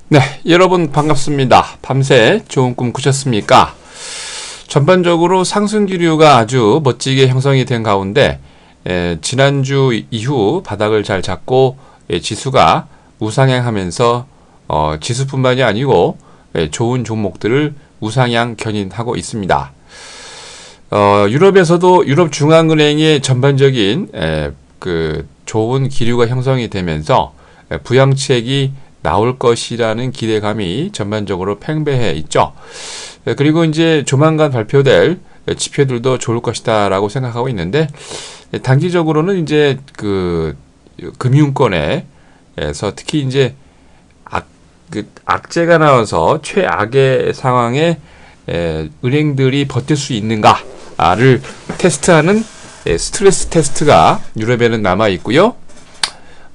네, 여러분 반갑습니다. 밤새 좋은 꿈 꾸셨습니까? 전반적으로 상승 기류가 아주 멋지게 형성이 된 가운데 지난주 이후 바닥을 잘 잡고 지수가 우상향하면서 지수뿐만이 아니고 좋은 종목들을 우상향 견인하고 있습니다. 유럽에서도 유럽중앙은행의 전반적인 그 좋은 기류가 형성이 되면서 부양책이 나올 것이라는 기대감이 전반적으로 팽배해 있죠. 그리고 이제 조만간 발표될 지표들도 좋을 것이다 라고 생각하고 있는데, 단기적으로는 이제 그 금융권에서 특히 이제 악재가 나와서 최악의 상황에 은행들이 버틸 수 있는가를 테스트하는 스트레스 테스트가 유럽에는 남아 있고요.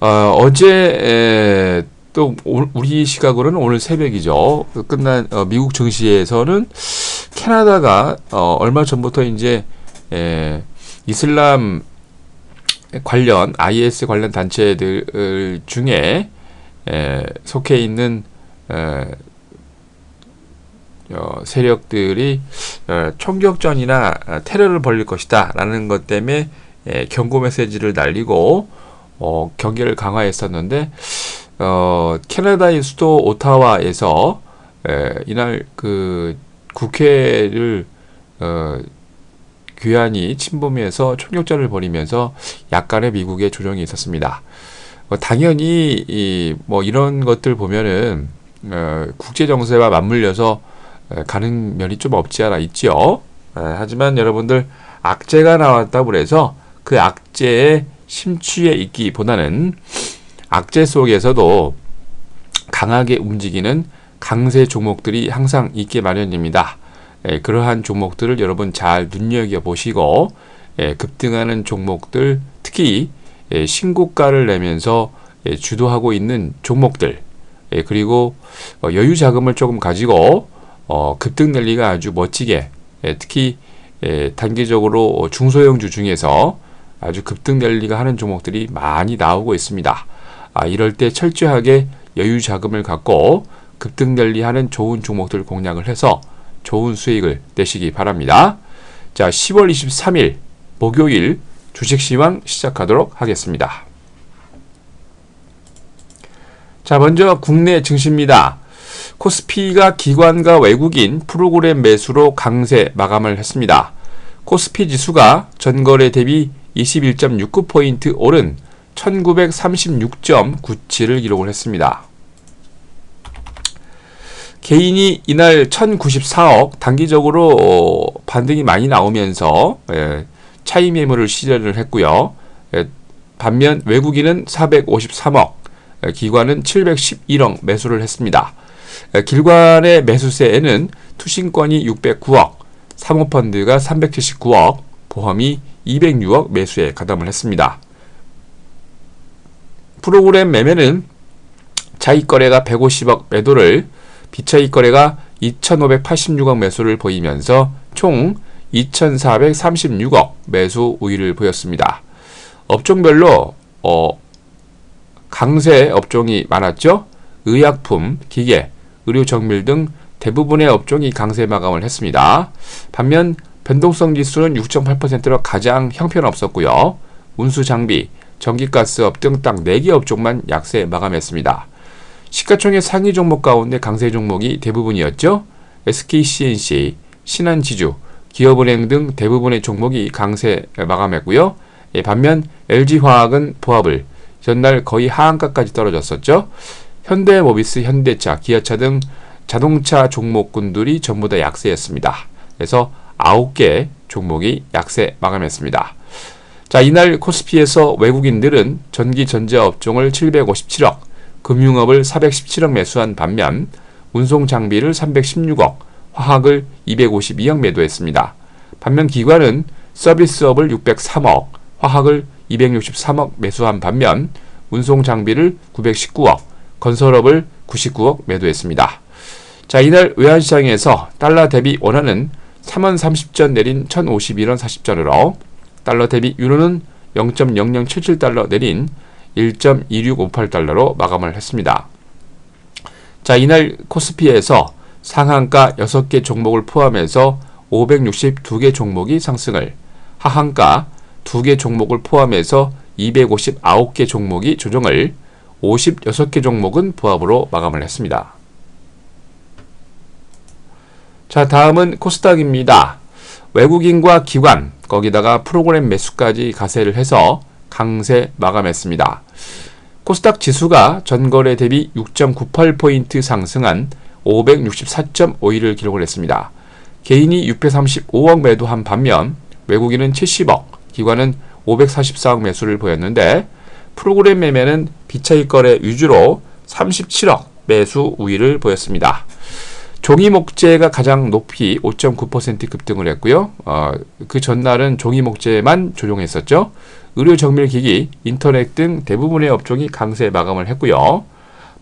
어제 또 우리 시각으로는 오늘 새벽이죠. 끝난 미국 증시에서는 캐나다가 얼마 전부터 이제 이슬람 관련 IS 관련 단체들 중에 속해 있는 세력들이 총격전이나 테러를 벌일 것이다 라는 것 때문에 경고 메시지를 날리고 경계를 강화했었는데, 캐나다의 수도 오타와에서 이날 그 국회를 괴한이 침범해서 총격전을 벌이면서 약간의 미국의 조정이 있었습니다. 당연히 뭐 이런 것들 보면은 국제 정세와 맞물려서 가는 면이 좀 없지 않아 있죠. 하지만 여러분들, 악재가 나왔다고 해서 그 악재에 심취해 있기보다는 악재 속에서도 강하게 움직이는 강세 종목들이 항상 있게 마련입니다. 그러한 종목들을 여러분 잘 눈여겨보시고, 급등하는 종목들, 특히 신고가를 내면서 주도하고 있는 종목들, 그리고 여유 자금을 조금 가지고 급등 랠리가 아주 멋지게, 특히 단기적으로 중소형주 중에서 아주 급등 랠리가 하는 종목들이 많이 나오고 있습니다. 이럴 때 철저하게 여유 자금을 갖고 급등 랠리하는 좋은 종목들 공략을 해서 좋은 수익을 내시기 바랍니다. 자, 10월 23일 목요일 주식시황 시작하도록 하겠습니다. 자, 먼저 국내 증시입니다. 코스피가 기관과 외국인 프로그램 매수로 강세 마감을 했습니다. 코스피 지수가 전거래 대비 21.69포인트 오른 1936.97을 기록을 했습니다. 개인이 이날 1094억, 단기적으로 반등이 많이 나오면서 차익 매물을 실현을 했고요. 반면 외국인은 453억, 기관은 711억 매수를 했습니다. 길관의 매수세에는 투신권이 609억, 사모펀드가 379억, 보험이 206억 매수에 가담을 했습니다. 프로그램 매매는 차익거래가 150억 매도를, 비차익거래가 2,586억 매수를 보이면서 총 2,436억 매수 우위를 보였습니다. 업종별로 강세 업종이 많았죠. 의약품, 기계, 의료정밀 등 대부분의 업종이 강세 마감을 했습니다. 반면 변동성 지수는 6.8%로 가장 형편없었고요. 운수장비, 전기가스업 등 딱 4개 업종만 약세 마감했습니다. 시가총액 상위 종목 가운데 강세 종목이 대부분이었죠. SKCNC, 신한지주, 기업은행 등 대부분의 종목이 강세 마감했고요. 반면 LG화학은 보합을, 전날 거의 하한가까지 떨어졌었죠. 현대모비스, 현대차, 기아차 등 자동차 종목군들이 전부 다 약세였습니다. 그래서 9개 종목이 약세 마감했습니다. 자, 이날 코스피에서 외국인들은 전기 전자 업종을 757억, 금융업을 417억 매수한 반면 운송 장비를 316억, 화학을 252억 매도했습니다. 반면 기관은 서비스업을 603억, 화학을 263억 매수한 반면 운송 장비를 919억, 건설업을 99억 매도했습니다. 자, 이날 외환시장에서 달러 대비 원화는 3원 30전 내린 1051원 40전으로, 달러 대비 유로는 0.0077달러 내린 1.2658달러로 마감을 했습니다. 자, 이날 코스피에서 상한가 6개 종목을 포함해서 562개 종목이 상승을, 하한가 2개 종목을 포함해서 259개 종목이 조정을, 56개 종목은 부합으로 마감을 했습니다. 자, 다음은 코스닥입니다. 외국인과 기관, 거기다가 프로그램 매수까지 가세를 해서 강세 마감했습니다. 코스닥 지수가 전거래 대비 6.98포인트 상승한 564.51을 기록을 했습니다. 개인이 635억 매도한 반면 외국인은 70억, 기관은 544억 매수를 보였는데 프로그램 매매는 비차익 거래 위주로 37억 매수 우위를 보였습니다. 종이 목재가 가장 높이 5.9% 급등을 했고요. 그 전날은 종이 목재만 조정했었죠. 의료 정밀기기, 인터넷 등 대부분의 업종이 강세 마감을 했고요.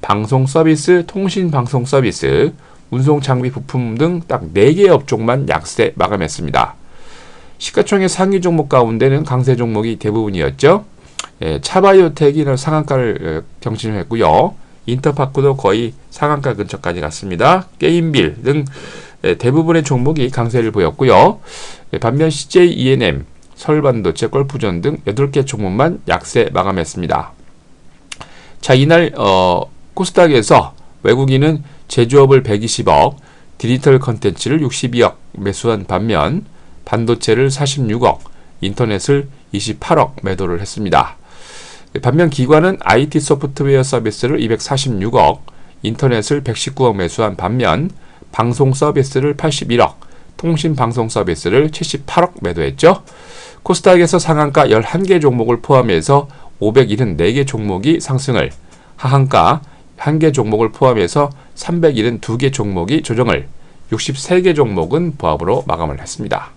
방송 서비스, 통신 방송 서비스, 운송 장비 부품 등 딱 4개의 업종만 약세 마감했습니다. 시가총액 상위 종목 가운데는 강세 종목이 대부분이었죠. 차바이오텍이 상한가를 경신했고요. 인터파크도 거의 상한가 근처까지 갔습니다. 게임빌 등 대부분의 종목이 강세를 보였고요. 반면 CJ E&M, 서울반도체, 골프전 등 8개 종목만 약세 마감했습니다. 자, 이날 코스닥에서 외국인은 제조업을 120억, 디지털 컨텐츠를 62억 매수한 반면 반도체를 46억, 인터넷을 28억 매도를 했습니다. 반면 기관은 IT 소프트웨어 서비스를 246억, 인터넷을 119억 매수한 반면 방송 서비스를 81억, 통신 방송 서비스를 78억 매도했죠. 코스닥에서 상한가 11개 종목을 포함해서 574개 종목이 상승을, 하한가 1개 종목을 포함해서 372개 종목이 조정을, 63개 종목은 부합으로 마감을 했습니다.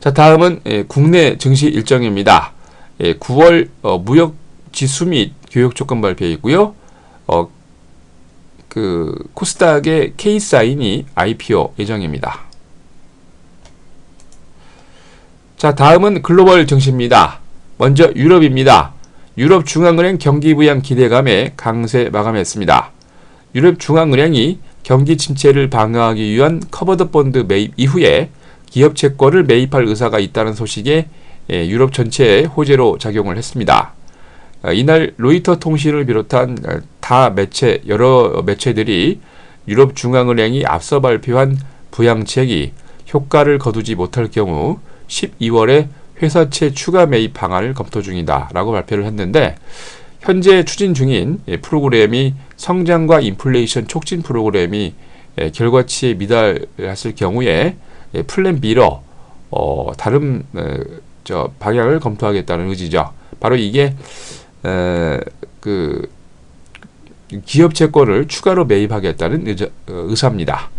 자, 다음은 국내 증시 일정입니다. 9월 무역 지수 및 교역 조건 발표이고요. 코스닥의 K사인이 IPO 예정입니다. 자, 다음은 글로벌 증시입니다. 먼저 유럽입니다. 유럽 중앙은행 경기 부양 기대감에 강세 마감했습니다. 유럽 중앙은행이 경기 침체를 방어하기 위한 커버드 본드 매입 이후에 기업 채권을 매입할 의사가 있다는 소식에 유럽 전체에 호재로 작용을 했습니다. 이날 로이터 통신을 비롯한 여러 매체들이 유럽 중앙은행이 앞서 발표한 부양책이 효과를 거두지 못할 경우 12월에 회사채 추가 매입 방안을 검토 중이다 라고 발표를 했는데, 현재 추진 중인 프로그램이 성장과 인플레이션 촉진 프로그램이 결과치에 미달했을 경우에 플랜 B로 다른 방향을 검토하겠다는 의지죠. 바로 이게 기업 채권을 추가로 매입하겠다는 의사입니다.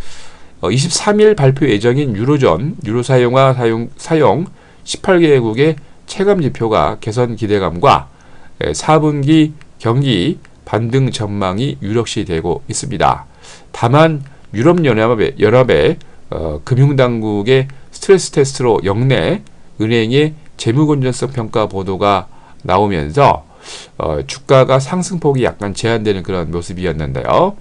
23일 발표 예정인 유로존, 유로 사용 18개국의 체감 지표가 개선 기대감과 4분기 경기 반등 전망이 유력시되고 있습니다. 다만 유럽연합의 금융당국의 스트레스 테스트로 역내 은행의 재무건전성 평가 보도가 나오면서 주가가 상승폭이 약간 제한되는 그런 모습이었는데요.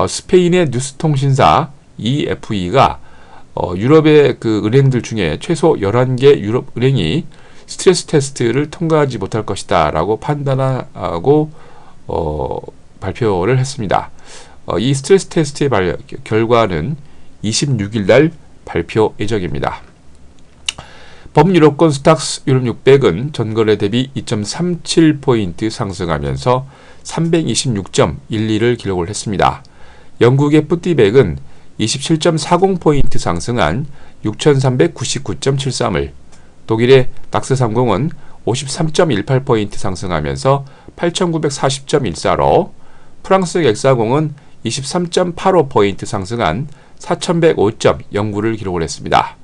스페인의 뉴스통신사 EFE가 유럽의 은행들 중에 최소 11개 유럽 은행이 스트레스 테스트를 통과하지 못할 것이다 라고 판단하고 발표를 했습니다. 이 스트레스 테스트의 결과는 26일 날 발표 예정입니다. 범유럽권 스탁스 유럽 600은 전거래 대비 2.37포인트 상승하면서 326.12를 기록을 했습니다. 영국의 푸티백은 27.40포인트 상승한 6,399.73을, 독일의 닥스 30은 53.18포인트 상승하면서 8,940.14로, 프랑스 엑사공은 23.85포인트 상승한 4,105.09를 기록을 했습니다.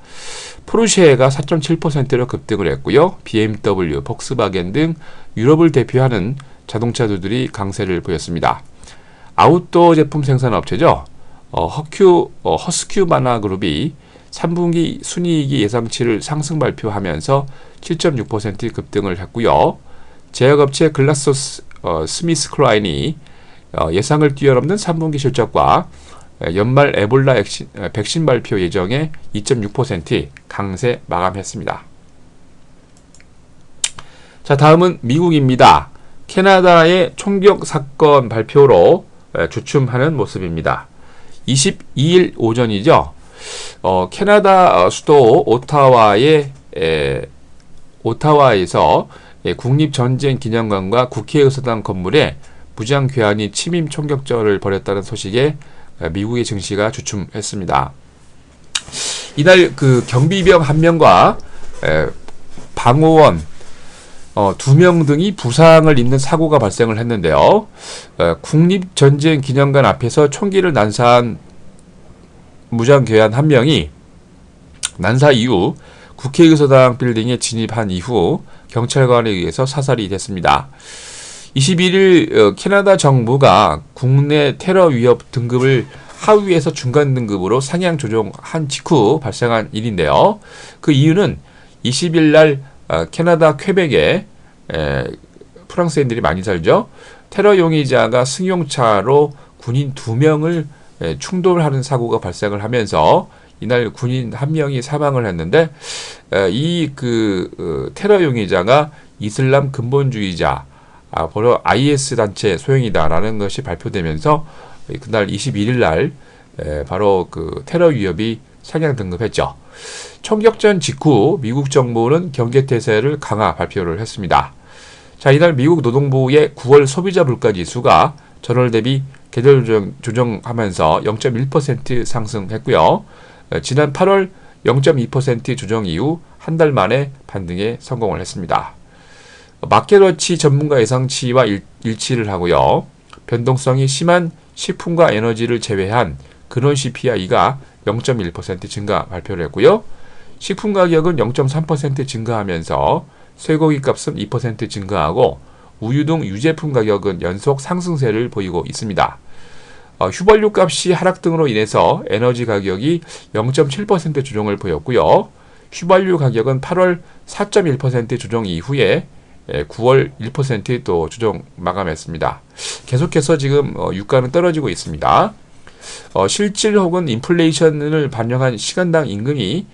포르쉐가 4.7%로 급등을 했고요. BMW, 폭스바겐 등 유럽을 대표하는 자동차주들이 강세를 보였습니다. 아웃도어 제품 생산업체죠. 허스큐바나 그룹이 3분기 순이익이 예상치를 상승 발표하면서 7.6% 급등을 했고요. 제약업체 글라스 스미스클라인이 예상을 뛰어넘는 3분기 실적과 연말 에볼라 백신 발표 예정에 2.6% 강세 마감했습니다. 자, 다음은 미국입니다. 캐나다의 총격 사건 발표로 주춤하는 모습입니다. 22일 오전이죠. 캐나다 수도 오타와에서 국립전쟁기념관과 국회의사당 건물에 무장 괴한이 침입 총격전을 벌였다는 소식에 미국의 증시가 주춤했습니다. 이날 그 경비병 1명과 방호원 2명 등이 부상을 입는 사고가 발생을 했는데요. 국립전쟁기념관 앞에서 총기를 난사한 무장괴한 1명이 난사 이후 국회의사당 빌딩에 진입한 이후 경찰관에 의해서 사살이 됐습니다. 21일 캐나다 정부가 국내 테러 위협 등급을 하위에서 중간 등급으로 상향 조정한 직후 발생한 일인데요. 그 이유는 20일 날 캐나다 퀘벡에 프랑스인들이 많이 살죠. 테러 용의자가 승용차로 군인 2명을 충돌하는 사고가 발생을 하면서 이날 군인 1명이 사망을 했는데 이 테러 용의자가 이슬람 근본주의자 바로 IS 단체 소행이다라는 것이 발표되면서 그날 21일 날 바로 그 테러 위협이 상향 등급했죠. 총격전 직후 미국 정부는 경계태세를 강화 발표를 했습니다. 자, 이날 미국 노동부의 9월 소비자 물가 지수가 전월 대비 계절 조정하면서 0.1% 상승했고요. 지난 8월 0.2% 조정 이후 한 달 만에 반등에 성공을 했습니다. 마켓워치 전문가 예상치와 일치를 하고요. 변동성이 심한 식품과 에너지를 제외한 근원 CPI가 0.1% 증가 발표를 했고요. 식품 가격은 0.3% 증가하면서 쇠고기 값은 2% 증가하고 우유 등 유제품 가격은 연속 상승세를 보이고 있습니다. 휘발유 값이 하락 등으로 인해서 에너지 가격이 0.7% 조정을 보였고요. 휘발유 가격은 8월 4.1% 조정 이후에 9월 1% 또 조정 마감했습니다. 계속해서 지금 유가는 떨어지고 있습니다. 실질 혹은 인플레이션을 반영한 시간당 임금이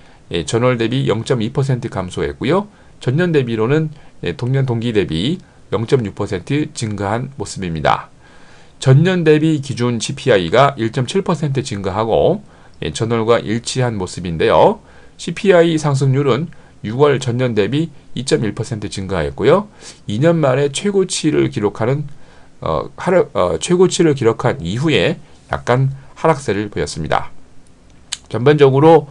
전월 대비 0.2% 감소했고요. 전년 대비로는 동년 동기 대비 0.6% 증가한 모습입니다. 전년 대비 기준 CPI가 1.7% 증가하고 전월과 일치한 모습인데요. CPI 상승률은 6월 전년 대비 2.1% 증가했고요. 2년 만에 최고치를 기록한 이후에 약간 하락세를 보였습니다. 전반적으로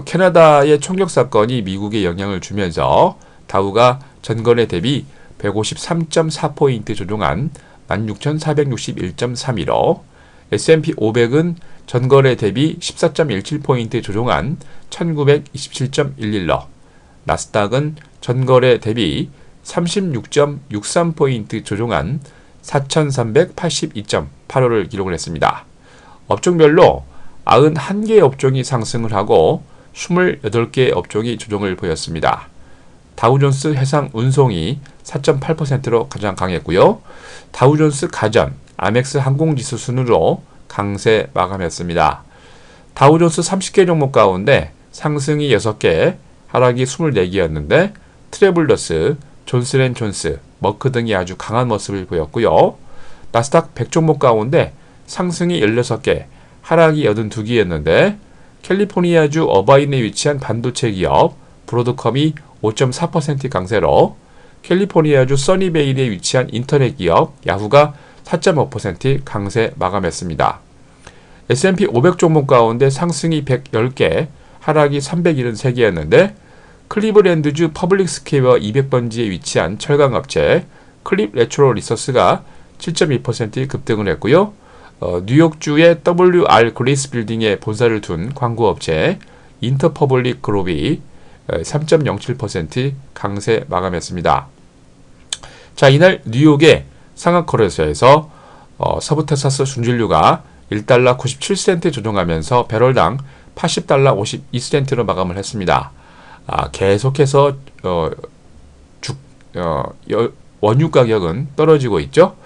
캐나다의 총격 사건이 미국에 영향을 주면서 다우가 전거래 대비 153.4포인트 조정한 16,461.31로, S&P 500은 전거래 대비 14.17포인트 조정한 1927.11로, 나스닥은 전거래 대비 36.63포인트 조정한 4,382.85를 기록을 했습니다. 업종별로 91개 업종이 상승을 하고 28개 업종이 조정을 보였습니다. 다우존스 해상 운송이 4.8%로 가장 강했고요. 다우존스 가전, 아멕스 항공지수 순으로 강세 마감했습니다. 다우존스 30개 종목 가운데 상승이 6개, 하락이 24개였는데 트래블러스, 존슨앤존스, 머크 등이 아주 강한 모습을 보였고요. 나스닥 100종목 가운데 상승이 16개, 하락이 82개였는데 캘리포니아주 어바인에 위치한 반도체 기업 브로드컴이 5.4% 강세로, 캘리포니아주 써니베일에 위치한 인터넷 기업 야후가 4.5% 강세 마감했습니다. S&P 500 종목 가운데 상승이 110개, 하락이 373개였는데 클리브랜드주 퍼블릭스퀘어 200번지에 위치한 철강업체 클립 레트로 리서스가 7.2% 급등을 했고요. 뉴욕주의 WR 그레이스 빌딩에 본사를 둔 광고업체 인터퍼블릭 그룹이 3.07% 강세 마감했습니다. 자, 이날 뉴욕의 상하거래소에서 서부텍사스 순진류가 1달러 97센트 조정하면서 배럴당 80달러 52센트로 마감을 했습니다. 계속해서 원유 가격은 떨어지고 있죠.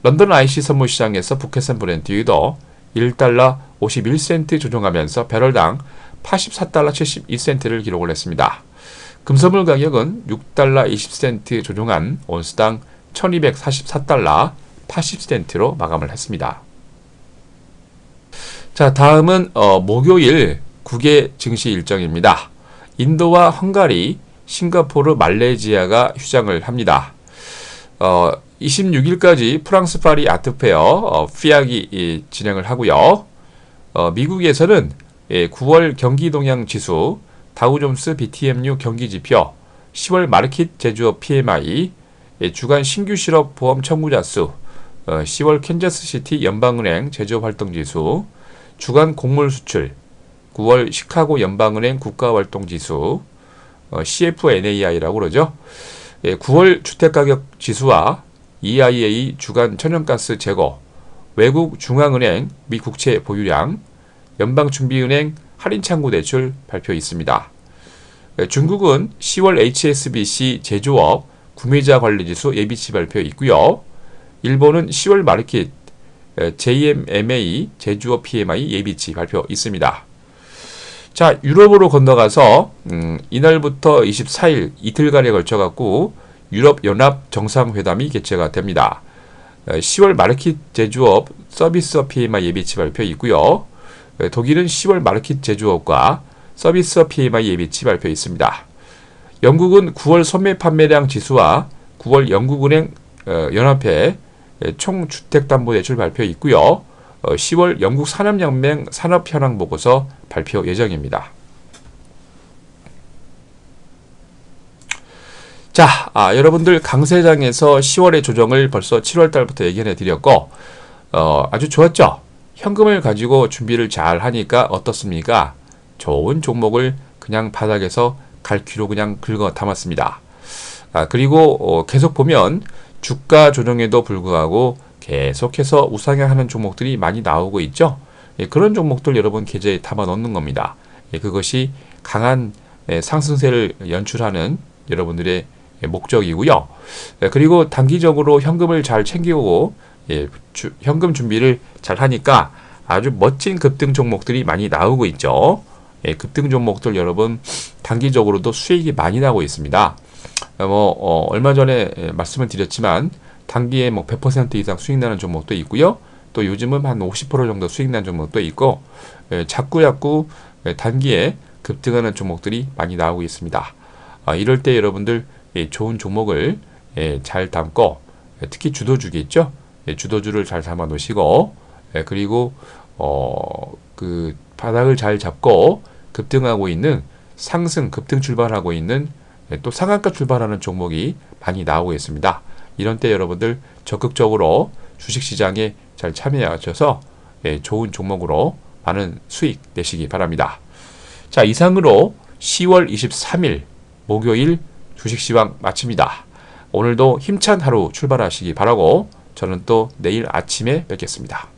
런던 IC 선물시장에서 북해산 브렌트 유도 1달러 51센트 조정하면서 배럴당 84달러 72센트를 기록을 했습니다. 금선물 가격은 6달러 20센트 조정한 온스당 1244달러 80센트로 마감을 했습니다. 자, 다음은 목요일 국외 증시 일정입니다. 인도와 헝가리, 싱가포르, 말레이시아가 휴장을 합니다. 26일까지 프랑스 파리 아트페어 피약이 진행을 하고요. 미국에서는 9월 경기동향 지수, 다우존스 BTMU 경기지표, 10월 마르킷 제조업 PMI, 주간 신규 실업 보험 청구자 수, 10월 캔자스시티 연방은행 제조업 활동 지수, 주간 곡물 수출, 9월 시카고 연방은행 국가활동 지수, CFNAI라고 그러죠. 9월 주택가격 지수와 EIA 주간 천연가스 재고, 외국 중앙은행 미 국채 보유량, 연방준비은행 할인창구 대출 발표 있습니다. 중국은 10월 HSBC 제조업 구매자 관리지수 예비치 발표 있고요. 일본은 10월 마르킷 JMMA 제조업 PMI 예비치 발표 있습니다. 자, 유럽으로 건너가서 이날부터 24일 이틀간에 걸쳐갖고 유럽연합 정상회담이 개최가 됩니다. 10월 마르킷 제조업 서비스업 PMI 예비치 발표 있고요. 독일은 10월 마르킷 제조업과 서비스업 PMI 예비치 발표 있습니다. 영국은 9월 소매 판매량 지수와 9월 영국은행 연합회 총주택담보대출 발표 있고요. 10월 영국 산업연맹 산업현황보고서 발표 예정입니다. 자, 여러분들 강세장에서 10월의 조정을 벌써 7월 달부터 예견해 드렸고 아주 좋았죠? 현금을 가지고 준비를 잘 하니까 어떻습니까? 좋은 종목을 그냥 바닥에서 갈퀴로 그냥 긁어 담았습니다. 그리고 계속 보면 주가 조정에도 불구하고 계속해서 우상향하는 종목들이 많이 나오고 있죠. 그런 종목들 여러분 계좌에 담아 넣는 겁니다. 그것이 강한 상승세를 연출하는 여러분들의 목적이고요. 그리고 단기적으로 현금을 잘 챙기고 현금 준비를 잘 하니까 아주 멋진 급등 종목들이 많이 나오고 있죠. 급등 종목들 여러분 단기적으로도 수익이 많이 나고 있습니다. 얼마 전에 말씀을 드렸지만 단기에 100% 이상 수익 나는 종목도 있고요. 또 요즘은 한 50% 정도 수익 나는 종목도 있고 자꾸 단기에 급등하는 종목들이 많이 나오고 있습니다. 이럴 때 여러분들 좋은 종목을 잘 담고 특히 주도주겠죠. 주도주를 잘 담아 놓으시고 그리고 그 바닥을 잘 잡고 급등하고 있는 상승 급등 출발하고 있는 또 상한가 출발하는 종목이 많이 나오고 있습니다. 이런 때 여러분들 적극적으로 주식시장에 잘 참여하셔서 좋은 종목으로 많은 수익 내시기 바랍니다. 자, 이상으로 10월 23일 목요일 주식시황 마칩니다. 오늘도 힘찬 하루 출발하시기 바라고 저는 또 내일 아침에 뵙겠습니다.